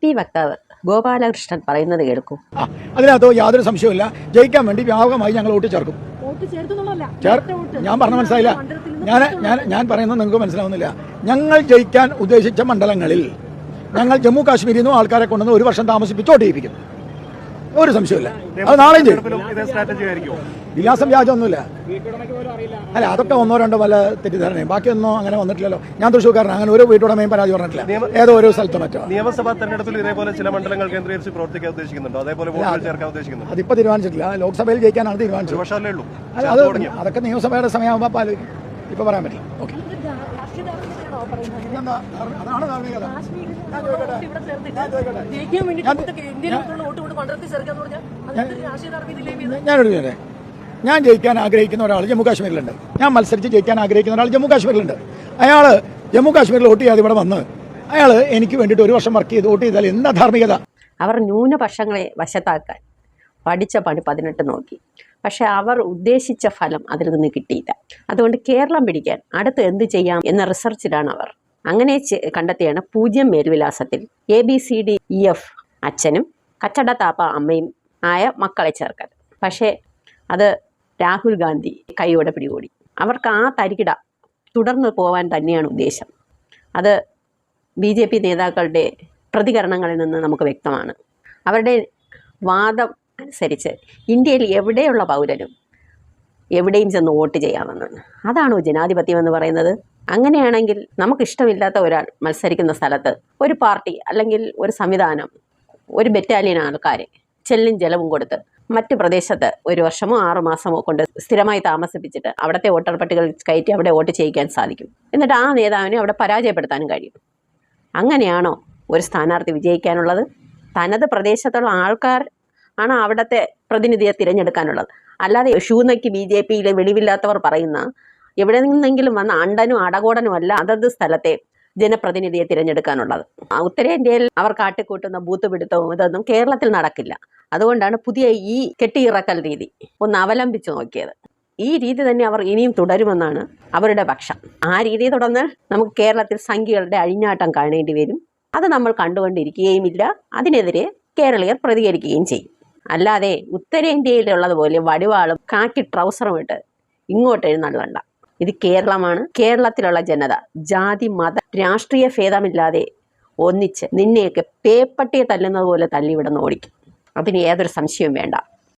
P വക്താവ് ഗോപാലകൃഷ്ണൻ പറയുന്നത് കേൾക്കൂ. അതിനകത്ത് യാതൊരു സംശയവുമില്ല. ജയിക്കാൻ വേണ്ടി വ്യാപകമായി ഞങ്ങൾ വോട്ട് ചേർക്കും. ഞാൻ പറഞ്ഞ മനസ്സിലായില്ല. ഞാൻ പറയുന്നത് നിങ്ങൾക്ക് മനസ്സിലാവുന്നില്ല. ഞങ്ങൾ ജയിക്കാൻ ഉദ്ദേശിച്ച മണ്ഡലങ്ങളിൽ ഞങ്ങൾ ജമ്മു കാശ്മീരിൽ നിന്നും ആൾക്കാരെ കൊണ്ടുവന്ന് 1 വർഷം താമസിപ്പിച്ച് വോട്ട് ചെയ്യിപ്പിക്കും. ഒരു സംശയമില്ല. അത് നാളെയും ചെയ്യും. വിലാസം വ്യാജമൊന്നുമില്ല. അല്ല, അതൊക്കെ ഒന്നോ രണ്ടോ വല്ല തെറ്റിദ്ധാരണയും, ബാക്കിയൊന്നും അങ്ങനെ വന്നിട്ടില്ലല്ലോ. ഞാൻ തൃശ്ശൂർക്കാരനാണ്. അങ്ങനെ ഒരു വീട്ടുടമയും പരാതി പറഞ്ഞിട്ടില്ല. ഏതോ ഒരു സ്ഥലത്ത് മറ്റോ നിയമസഭാ തെരഞ്ഞെടുപ്പിൽ ഇതേപോലെ ചില മണ്ഡലങ്ങൾ കേന്ദ്രീകരിച്ച് പ്രവർത്തിക്കാൻ ഉദ്ദേശിക്കുന്നുണ്ടോ? അതേപോലെ ചേർക്കാൻ ഉദ്ദേശിക്കുന്നുണ്ടോ? അതിപ്പോ തീരുമാനിച്ചിട്ടില്ല. ലോക്സഭയിൽ ജയിക്കാനാണ് തീരുമാനിച്ചത്. അത് അതൊക്കെ നിയമസഭയുടെ സമയമാകുമ്പോൾ ആലോചിക്കും. ഇപ്പൊ പറയാൻ പറ്റില്ല. ഓക്കെ, അതാണ് ധാർമ്മികത. ഞാൻ ജയിക്കാൻ ആഗ്രഹിക്കുന്ന ഒരാൾ ജമ്മു കാശ്മീരിലുണ്ട്. ഞാൻ മത്സരിച്ച് ജയിക്കാൻ ആഗ്രഹിക്കുന്ന ഒരാൾ ജമ്മു കാശ്മീരിലുണ്ട്. അയാൾ ജമ്മു കാശ്മീരിൽ വോട്ട് ചെയ്യാതെ ഇവിടെ വന്ന് അയാൾ എനിക്ക് വേണ്ടിയിട്ട് 1 വർഷം വർക്ക് ചെയ്ത് വോട്ട് ചെയ്താൽ എന്താ ധാർമ്മികത? അവർ ന്യൂനപക്ഷങ്ങളെ വശത്താക്കാൻ പഠിച്ച പണി 18 നോക്കി. പക്ഷെ അവർ ഉദ്ദേശിച്ച ഫലം അതിൽ നിന്ന് കിട്ടിയില്ല. അതുകൊണ്ട് കേരളം പിടിക്കാൻ അടുത്ത് എന്ത് ചെയ്യാം എന്ന റിസർച്ചിലാണ് അവർ. അങ്ങനെ കണ്ടെത്തിയാണ് 0 മേൽവിലാസത്തിൽ ABCDEF അച്ഛനും കച്ചടത്താപ്പ അമ്മയും ആയ മക്കളെ ചേർക്കൽ. പക്ഷേ അത് രാഹുൽ ഗാന്ധി കൈയോടെ പിടികൂടി. അവർക്ക് ആ തരികിട തുടർന്ന് പോകാൻ തന്നെയാണ് ഉദ്ദേശം. അത് BJP നേതാക്കളുടെ പ്രതികരണങ്ങളിൽ നിന്ന് നമുക്ക് വ്യക്തമാണ്. അവരുടെ വാദം അനുസരിച്ച് ഇന്ത്യയിൽ എവിടെയുള്ള പൗരനും എവിടെയും ചെന്ന് വോട്ട് ചെയ്യാമെന്നാണ്. അതാണോ ജനാധിപത്യം എന്ന് പറയുന്നത്? അങ്ങനെയാണെങ്കിൽ നമുക്കിഷ്ടമില്ലാത്ത ഒരാൾ മത്സരിക്കുന്ന സ്ഥലത്ത് ഒരു പാർട്ടി അല്ലെങ്കിൽ ഒരു സംവിധാനം ഒരു ബറ്റാലിയൻ ആൾക്കാരെ ചെല്ലും ജലവും കൊടുത്ത് മറ്റ് പ്രദേശത്ത് 1 വർഷമോ 6 മാസമോ കൊണ്ട് സ്ഥിരമായി താമസിപ്പിച്ചിട്ട് അവിടുത്തെ വോട്ടർ പട്ടികകൾ കയറ്റി അവിടെ വോട്ട് ചെയ്യിക്കാൻ സാധിക്കും. എന്നിട്ട് ആ നേതാവിനെ അവിടെ പരാജയപ്പെടുത്താനും കഴിയും. അങ്ങനെയാണോ ഒരു സ്ഥാനാർത്ഥി വിജയിക്കാനുള്ളത്? തനത് പ്രദേശത്തുള്ള ആൾക്കാർ ആണ് അവിടുത്തെ പ്രതിനിധിയെ തിരഞ്ഞെടുക്കാനുള്ളത്. അല്ലാതെ ഷൂനയ്ക്ക് BJPയിലെ വെളിവില്ലാത്തവർ പറയുന്ന എവിടെ നിന്നെങ്കിലും വന്ന അണ്ടനും അടകോടനും അല്ല അതത് സ്ഥലത്തെ ജനപ്രതിനിധിയെ തിരഞ്ഞെടുക്കാനുള്ളത്. ഉത്തരേന്ത്യയിൽ അവർ കാട്ടിക്കൂട്ടുന്ന ബൂത്ത് പിടുത്തവും ഇതൊന്നും കേരളത്തിൽ നടക്കില്ല. അതുകൊണ്ടാണ് പുതിയ ഈ കെട്ടിയിറക്കൽ രീതി ഒന്ന് അവലംബിച്ചു നോക്കിയത്. ഈ രീതി തന്നെ അവർ ഇനിയും തുടരുമെന്നാണ് അവരുടെ പക്ഷം. ആ രീതി തുടർന്ന് നമുക്ക് കേരളത്തിൽ സംഖ്യകളുടെ അഴിഞ്ഞാട്ടം കാണേണ്ടി വരും. അത് നമ്മൾ കണ്ടുകൊണ്ടിരിക്കുകയുമില്ല. അതിനെതിരെ കേരളീയർ പ്രതികരിക്കുകയും ചെയ്യും. അല്ലാതെ ഉത്തരേന്ത്യയിലുള്ളതുപോലെ വടിവാളും കാക്കി ട്രൗസറും ഇട്ട് ഇങ്ങോട്ട് എഴുന്നള്ളണ്ട. ഇത് കേരളമാണ്. കേരളത്തിലുള്ള ജനത ജാതി മത രാഷ്ട്രീയ ഭേദമില്ലാതെ ഒന്നിച്ച് നിന്നെയൊക്കെ പേപ്പട്ടിയെ തല്ലുന്നത് പോലെ തല്ലിവിടുന്ന് ഓടിക്കും. അതിന് യാതൊരു സംശയവും വേണ്ട.